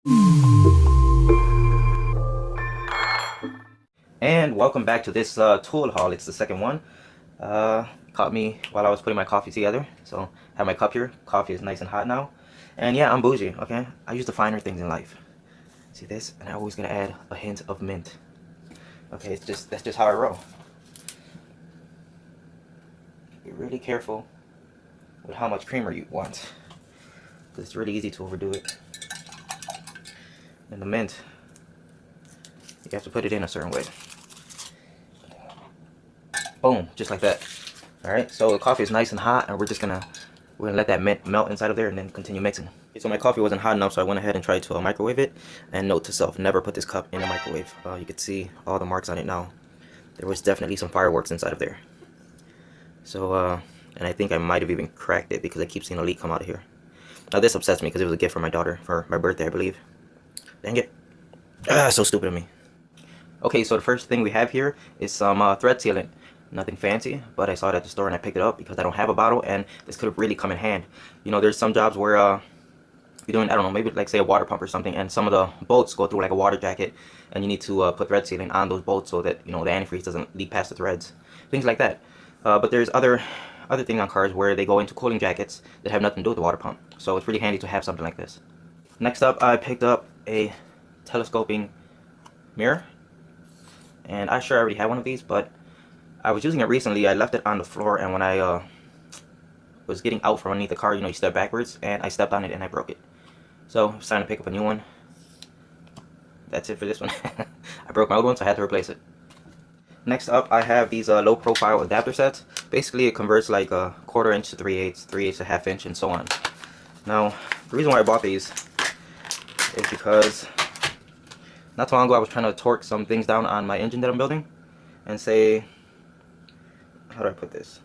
And welcome back to this tool haul. It's the second one. Caught me while I was putting my coffee together. So I have my cup here. Coffee is nice and hot now. And yeah, I'm bougie, okay? I use the finer things in life. See this? And I always gotta add a hint of mint. Okay, that's just how I roll. Be really careful with how much creamer you want, because it's really easy to overdo it. And the mint, you have to put it in a certain way. Boom, just like that. Alright, so the coffee is nice and hot, and we're gonna let that mint melt inside of there and then continue mixing. Okay, so my coffee wasn't hot enough, so I went ahead and tried to microwave it. And note to self, never put this cup in the microwave. You can see all the marks on it now. There was definitely some fireworks inside of there. So, and I think I might have even cracked it because I keep seeing a leak come out of here. Now this upsets me because it was a gift from my daughter for my birthday, I believe. Dang it. Ah, so stupid of me. Okay, so the first thing we have here is some thread sealant. Nothing fancy, but I saw it at the store and I picked it up because I don't have a bottle, and this could have really come in hand. You know, there's some jobs where you're doing, I don't know, maybe like say a water pump or something, and some of the bolts go through like a water jacket, and you need to put thread sealant on those bolts so that, you know, the antifreeze doesn't leak past the threads. Things like that. But there's other things on cars where they go into cooling jackets that have nothing to do with the water pump. So it's really handy to have something like this. Next up, I picked up a telescoping mirror. And I sure already had one of these, but I was using it recently. I left it on the floor, and when I was getting out from underneath the car, you know, you step backwards, and I stepped on it and I broke it. So it's time to pick up a new one. That's it for this one. I broke my old one, so I had to replace it. Next up, I have these low profile adapter sets. Basically, it converts like a 1/4 inch to 3/8, 3/8 to 1/2 inch, and so on. Now, the reason why I bought these is because not too long ago I was trying to torque some things down on my engine that I'm building, and say, how do I put this?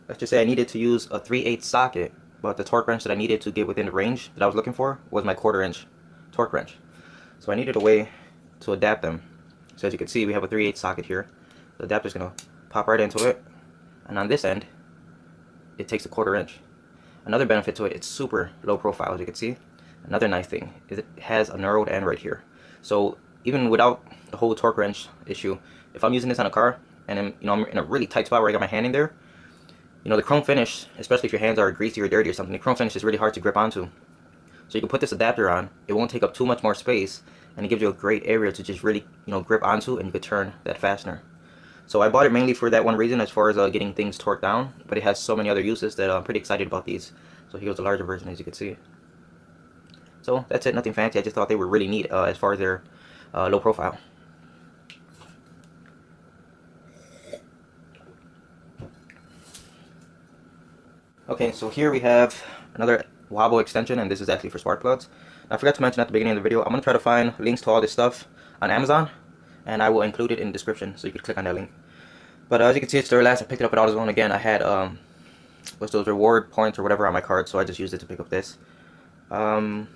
Let's just say I needed to use a 3/8 socket, but the torque wrench that I needed to get within the range that I was looking for was my 1/4 inch torque wrench. So I needed a way to adapt them. So as you can see, we have a 3/8 socket here. The adapter's gonna pop right into it, and on this end, it takes a 1/4 inch. Another benefit to it, it's super low profile, as you can see. Another nice thing is it has a knurled end right here. So even without the whole torque wrench issue, if I'm using this on a car and I'm in a really tight spot where I got my hand in there, you know, the chrome finish, especially if your hands are greasy or dirty or something, the chrome finish is really hard to grip onto. So you can put this adapter on, it won't take up too much more space, and it gives you a great area to just really, you know, grip onto, and you could turn that fastener. So I bought it mainly for that one reason, as far as getting things torqued down, but it has so many other uses that I'm pretty excited about these. So here's the larger version, as you can see. So that's it, nothing fancy. I just thought they were really neat as far as their low profile. Okay, so here we have another wobble extension, and this is actually for spark plugs. I forgot to mention at the beginning of the video, I'm going to try to find links to all this stuff on Amazon, and I will include it in the description so you can click on that link. But as you can see, it's their last. I picked it up at AutoZone again. I had what's those reward points or whatever on my card, so I just used it to pick up this. As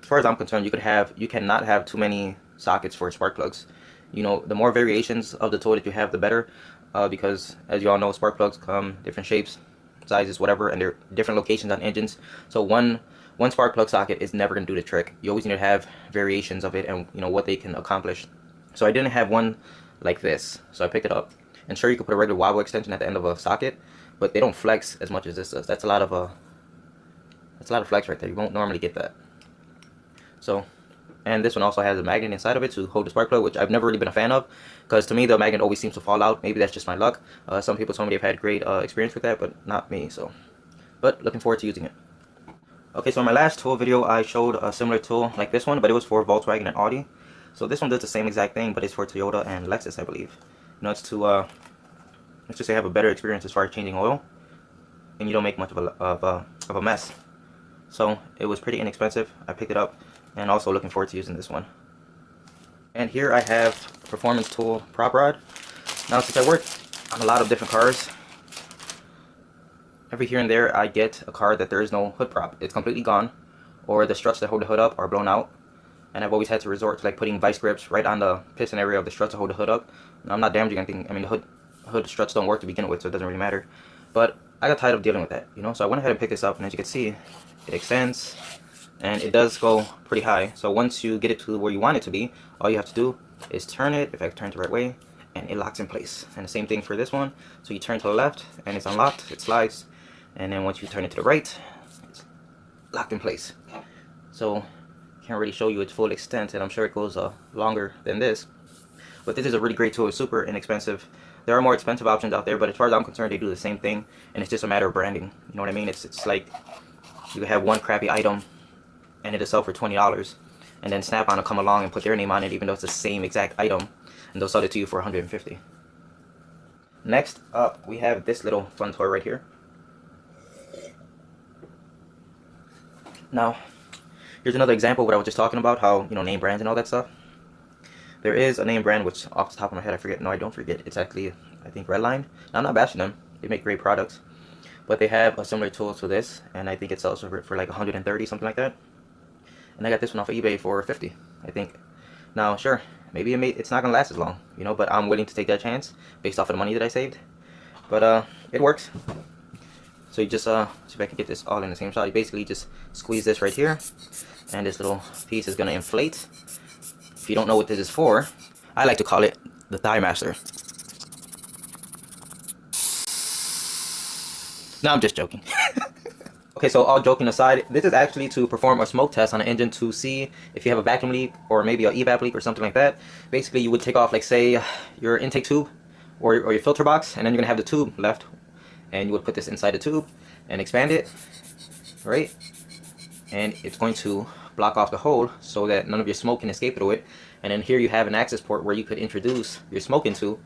far as I'm concerned, you cannot have too many sockets for spark plugs. You know, the more variations of the tool that you have, the better, because as you all know, spark plugs come different shapes, sizes, whatever, and they're different locations on engines. So one spark plug socket is never going to do the trick. You always need to have variations of it, and you know what they can accomplish. So I didn't have one like this, so I picked it up. And sure, you could put a regular wobble extension at the end of a socket, but they don't flex as much as this does. That's a lot of flex right there. You won't normally get that. So, and this one also has a magnet inside of it to hold the spark plug, which I've never really been a fan of, because to me the magnet always seems to fall out. Maybe that's just my luck. Some people told me they've had great experience with that, but not me. So, but looking forward to using it. Okay, so in my last tool video I showed a similar tool like this one, but it was for Volkswagen and Audi. So this one does the same exact thing, but it's for Toyota and Lexus, I believe. You know, it's to let's just say have a better experience as far as changing oil, and you don't make much of a mess. So it was pretty inexpensive. I picked it up, and also looking forward to using this one. And here I have Performance Tool prop rod. Now, since I work on a lot of different cars, every here and there I get a car that there is no hood prop. It's completely gone, or the struts that hold the hood up are blown out, and I've always had to resort to like putting vice grips right on the piston area of the struts to hold the hood up. Now, I'm not damaging anything. I mean, the hood struts don't work to begin with, so it doesn't really matter. But I got tired of dealing with that, you know, so I went ahead and picked this up, and as you can see, it extends and it does go pretty high. So once you get it to where you want it to be, all you have to do is turn it, if I turn it the right way, and it locks in place. And the same thing for this one. So you turn to the left and it's unlocked, it slides, and then once you turn it to the right, it's locked in place. So can't really show you its full extent, and I'm sure it goes longer than this. But this is a really great tool. It's super inexpensive. There are more expensive options out there, but as far as I'm concerned, they do the same thing, and it's just a matter of branding. You know what I mean? It's like you have one crappy item and it'll sell for $20, and then Snap-on will come along and put their name on it, even though it's the same exact item, and they'll sell it to you for $150. Next up, we have this little fun toy right here. Now, here's another example of what I was just talking about, how, you know, name brands and all that stuff. There is a name brand, which off the top of my head I forget. No, I don't forget. It's actually, I think, Redline. Now, I'm not bashing them. They make great products. But they have a similar tool to this, and I think it sells for like 130, something like that. And I got this one off of eBay for 50, I think. Now, sure, maybe it's not going to last as long, you know, but I'm willing to take that chance based off of the money that I saved. But it works. So you just, see if I can get this all in the same shot. You basically just squeeze this right here, and this little piece is going to inflate. If you don't know what this is for, I like to call it the Thigh Master. No, I'm just joking. Okay, so all joking aside, this is actually to perform a smoke test on an engine to see if you have a vacuum leak or maybe an evap leak or something like that. Basically, you would take off, like, say, your intake tube or your filter box, and then you're going to have the tube left, and you would put this inside the tube and expand it, right? And it's going to block off the hole so that none of your smoke can escape through it. And then here you have an access port where you could introduce your smoke into,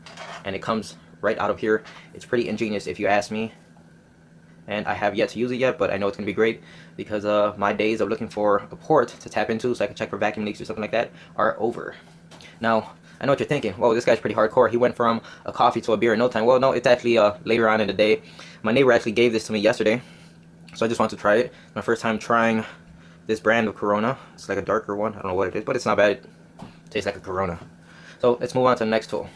and it comes right out of here. It's pretty ingenious if you ask me, and I have yet to use it yet, but I know it's going to be great because my days of looking for a port to tap into so I can check for vacuum leaks or something like that are over. Now, I know what you're thinking. Whoa, this guy's pretty hardcore. He went from a coffee to a beer in no time. Well, no, it's actually later on in the day. My neighbor actually gave this to me yesterday, so I just wanted to try it. My first time trying this brand of Corona. It's like a darker one. I don't know what it is, but it's not bad. It tastes like a Corona. So let's move on to the next tool.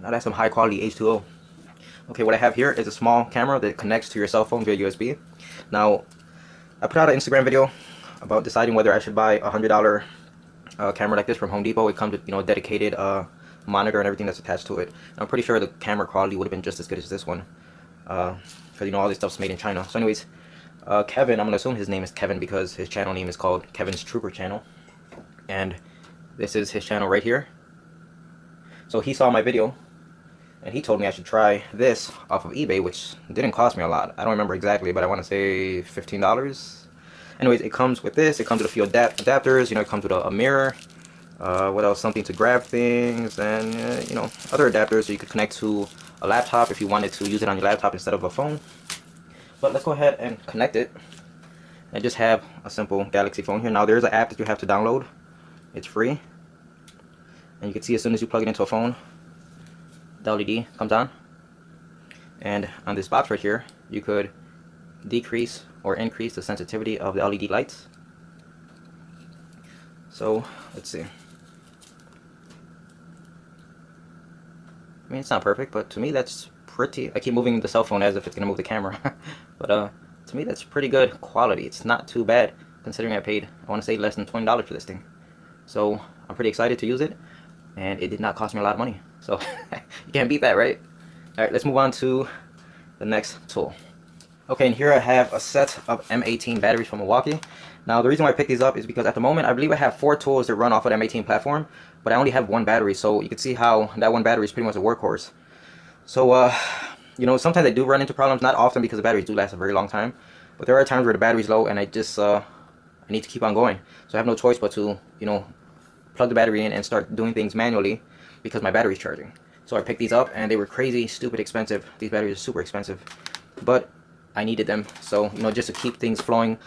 Now that's some high quality H2O. Okay, what I have here is a small camera that connects to your cell phone via USB. Now, I put out an Instagram video about deciding whether I should buy a $100 camera like this from Home Depot. It comes with, you know, a dedicated monitor and everything that's attached to it. And I'm pretty sure the camera quality would have been just as good as this one, because, you know, all this stuff's made in China. So anyways, Kevin, I'm gonna assume his name is Kevin because his channel name is called Kevin's Trooper Channel, and this is his channel right here. So he saw my video and he told me I should try this off of eBay, which didn't cost me a lot. I don't remember exactly, but I want to say $15. Anyways, it comes with this. It comes with a few adapters. You know, it comes with a mirror. What else? Something to grab things, and you know, other adapters so you could connect to a laptop if you wanted to use it on your laptop instead of a phone. But let's go ahead and connect it. I just have a simple Galaxy phone here. Now there's an app that you have to download. It's free, and you can see as soon as you plug it into a phone, the LED comes on. And on this box right here, you could decrease or increase the sensitivity of the LED lights. So let's see. I mean, it's not perfect, but to me that's pretty. I keep moving the cell phone as if it's gonna move the camera. But to me that's pretty good quality. It's not too bad considering I paid, I want to say, less than $20 for this thing. So I'm pretty excited to use it, and it did not cost me a lot of money. So you can't beat that, right? Alright, let's move on to the next tool. Okay, and here I have a set of M18 batteries from Milwaukee. Now the reason why I picked these up is because at the moment I believe I have 4 tools that run off of the M18 platform, but I only have 1 battery, so you can see how that 1 battery is pretty much a workhorse. So you know, sometimes I do run into problems, not often because the batteries do last a very long time, but there are times where the battery's low and I just I need to keep on going. So I have no choice but to, you know, plug the battery in and start doing things manually because my battery's charging. So I picked these up and they were crazy, stupid expensive. These batteries are super expensive, but I needed them. So, you know, just to keep things flowing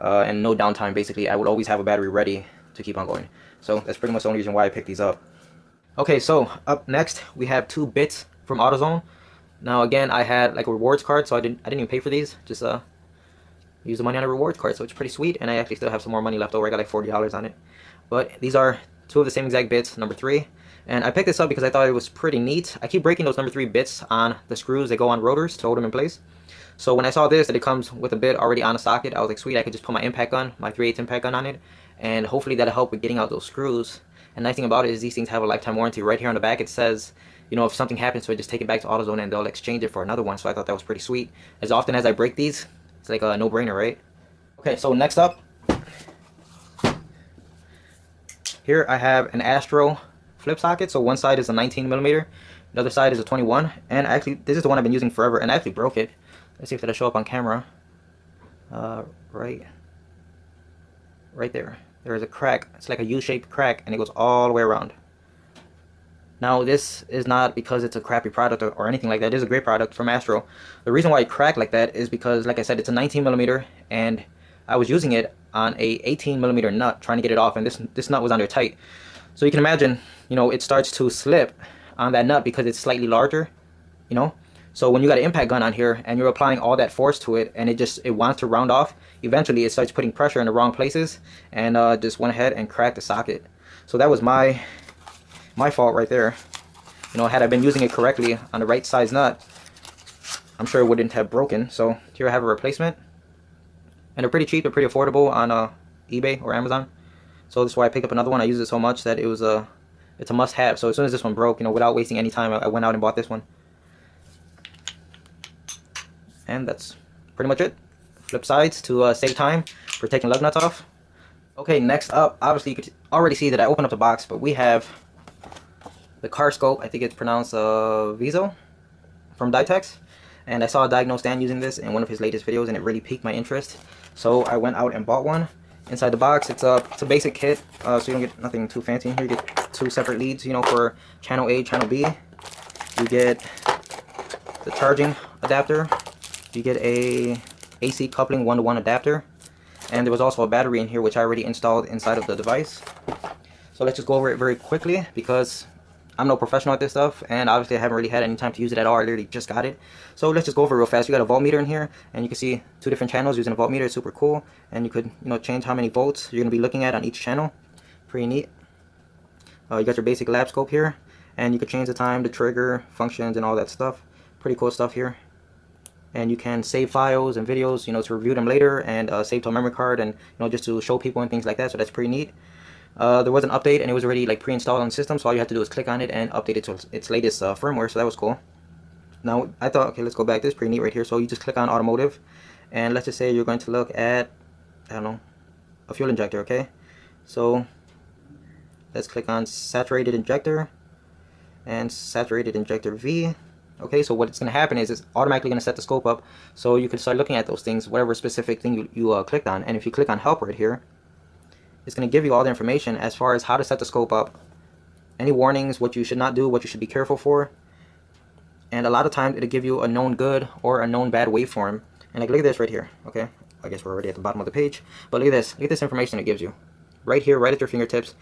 and no downtime, basically, I would always have a battery ready to keep on going. So that's pretty much the only reason why I picked these up. Okay, so up next we have 2 bits from AutoZone. Now again, I had like a rewards card, so I didn't even pay for these. Just use the money on a rewards card, so it's pretty sweet. And I actually still have some more money left over. I got like $40 on it. But these are 2 of the same exact bits, number 3. And I picked this up because I thought it was pretty neat. I keep breaking those number 3 bits on the screws that go on rotors to hold them in place. So when I saw this, that it comes with a bit already on the socket, I was like, sweet, I could just put my impact gun, my 3/8 impact gun on it, and hopefully that'll help with getting out those screws. And the nice thing about it is these things have a lifetime warranty. Right here on the back it says, you know, if something happens to it, just take it back to AutoZone and they'll exchange it for another one. So I thought that was pretty sweet. As often as I break these, it's like a no-brainer, right? Okay, so next up, here I have an Astro flip socket. So one side is a 19mm, the other side is a 21. And actually, this is the one I've been using forever, and I actually broke it. Let's see if it'll show up on camera. Right there. There is a crack. It's like a U-shaped crack, and it goes all the way around. Now, this is not because it's a crappy product or anything like that. It is a great product from Astro. The reason why it cracked like that is because, like I said, it's a 19mm, and I was using it on a 18mm nut, trying to get it off, and this nut was under tight. So you can imagine, you know, it starts to slip on that nut because it's slightly larger, you know. So when you got an impact gun on here and you're applying all that force to it, and it wants to round off, eventually it starts putting pressure in the wrong places, and just went ahead and cracked the socket. So that was my fault right there. You know, had I been using it correctly on the right size nut, I'm sure it wouldn't have broken. So here I have a replacement, and they're pretty cheap, they're pretty affordable on eBay or Amazon. So that's why I picked up another one. I use it so much that it's a must-have. So as soon as this one broke, you know, without wasting any time, I went out and bought this one. And that's pretty much it. Flip sides to save time for taking lug nuts off. Okay, next up, obviously you could already see that I opened up the box, but we have the car scope. I think it's pronounced Viso from Dytex. And I saw a Diagno Stan using this in one of his latest videos, and it really piqued my interest. So I went out and bought one. Inside the box, it's a basic kit, so you don't get nothing too fancy in here. You get 2 separate leads, you know, for channel A, channel B. You get the charging adapter. You get a AC coupling 1-to-1 adapter, and there was also a battery in here which I already installed inside of the device. So let's just go over it very quickly because I'm no professional at this stuff, and obviously I haven't really had any time to use it at all. I literally just got it. So let's just go over it real fast. You got a voltmeter in here, and you can see 2 different channels using a voltmeter. It's super cool, and you could, you know, change how many volts you're going to be looking at on each channel. Pretty neat. You got your basic lab scope here, and you could change the time, the trigger, functions, and all that stuff. Pretty cool stuff here. And you can save files and videos, you know, to review them later, and save to a memory card, and, you know, just to show people and things like that. So that's pretty neat. There was an update, and it was already like pre-installed on the system, so all you have to do is click on it and update it to its latest firmware. So that was cool. Now I thought, okay, let's go back. This is pretty neat right here. So you just click on Automotive, and let's just say you're going to look at, I don't know, a fuel injector. Okay, so let's click on saturated injector and saturated injector V. Okay, so what's going to happen is it's automatically going to set the scope up, so you can start looking at those things, whatever specific thing you clicked on. And if you click on help right here, it's going to give you all the information as far as how to set the scope up, any warnings, what you should not do, what you should be careful for, and a lot of times it'll give you a known good or a known bad waveform. And like, look at this right here. Okay, I guess we're already at the bottom of the page, but look at this information it gives you right here, right at your fingertips,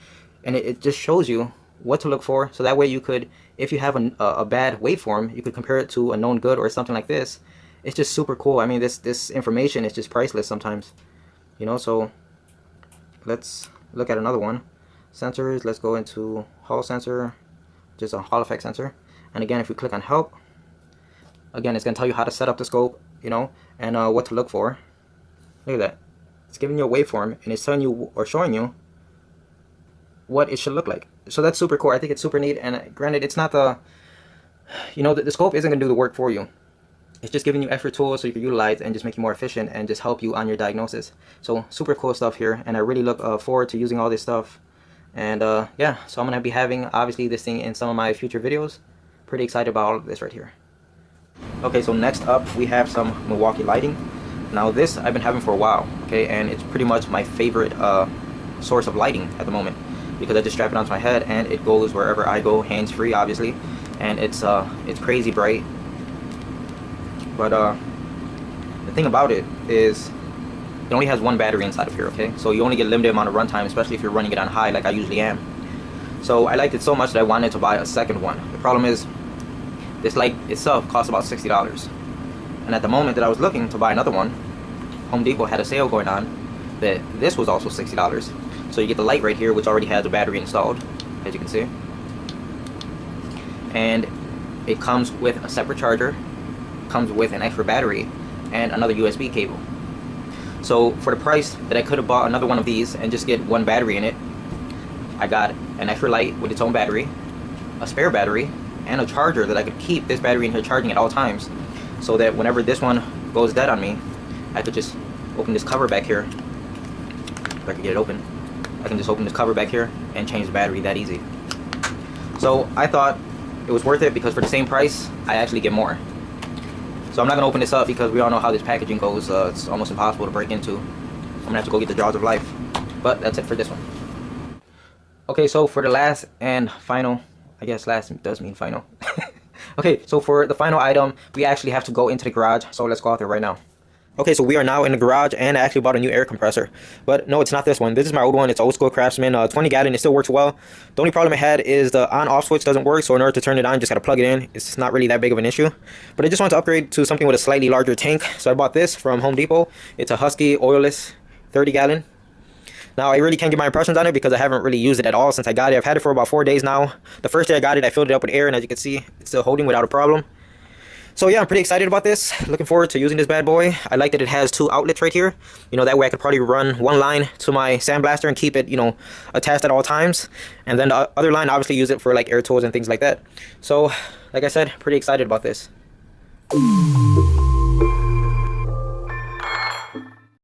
and it just shows you what to look for, so that way you could, if you have a bad waveform, you could compare it to a known good or something like this. It's just super cool. I mean, this information is just priceless sometimes, you know. So let's look at another one. Sensors, let's go into Hall sensor, just a Hall effect sensor. And again, if we click on help, again, it's going to tell you how to set up the scope, you know, and what to look for. Look at that. It's giving you a waveform, and it's telling you or showing you what it should look like. So that's super cool. I think it's super neat. And granted, it's not the, you know, the scope isn't going to do the work for you. It's just giving you extra tools so you can utilize and just make you more efficient and just help you on your diagnosis. So super cool stuff here, and I really look forward to using all this stuff. And yeah, so I'm going to be having, obviously, this thing in some of my future videos. Pretty excited about all of this right here. Okay, so next up we have some Milwaukee lighting. Now this I've been having for a while, okay, and it's pretty much my favorite source of lighting at the moment, because I just strap it onto my head and it goes wherever I go, hands-free obviously, and it's crazy bright. But the thing about it is it only has 1 battery inside of here, okay? So you only get a limited amount of runtime, especially if you're running it on high like I usually am. So I liked it so much that I wanted to buy a second one. The problem is this light itself costs about $60. And at the moment that I was looking to buy another one, Home Depot had a sale going on that this was also $60. So you get the light right here, which already has a battery installed, as you can see. And it comes with a separate charger, comes with an extra battery, and another USB cable. So for the price that I could have bought another one of these and just get one battery in it, I got an extra light with its own battery, a spare battery, and a charger that I could keep this battery in here charging at all times, so that whenever this one goes dead on me, I could just open this cover back here. If I could get it open, I can just open this cover back here and change the battery that easy. So I thought it was worth it because for the same price, I actually get more. So I'm not gonna open this up because we all know how this packaging goes. It's almost impossible to break into. I'm gonna have to go get the jaws of life. But that's it for this one. Okay, so for the last and final, I guess last does mean final. Okay, so for the final item, we actually have to go into the garage. So let's go out there right now. Okay, so we are now in the garage, and I actually bought a new air compressor. But no, it's not this one. This is my old one. It's old school Craftsman, 20 gallon. It still works well. The only problem I had is the on-off switch doesn't work, so in order to turn it on, just got to plug it in. It's not really that big of an issue. But I just wanted to upgrade to something with a slightly larger tank, so I bought this from Home Depot. It's a Husky oilless 30 gallon. Now, I really can't give my impressions on it because I haven't really used it at all since I got it. I've had it for about 4 days now. The first day I got it, I filled it up with air, and as you can see, it's still holding without a problem. So yeah, I'm pretty excited about this. Looking forward to using this bad boy. I like that it has 2 outlets right here. You know, that way I could probably run one line to my sandblaster and keep it, you know, attached at all times. And then the other line, obviously use it for like air tools and things like that. So, like I said, pretty excited about this.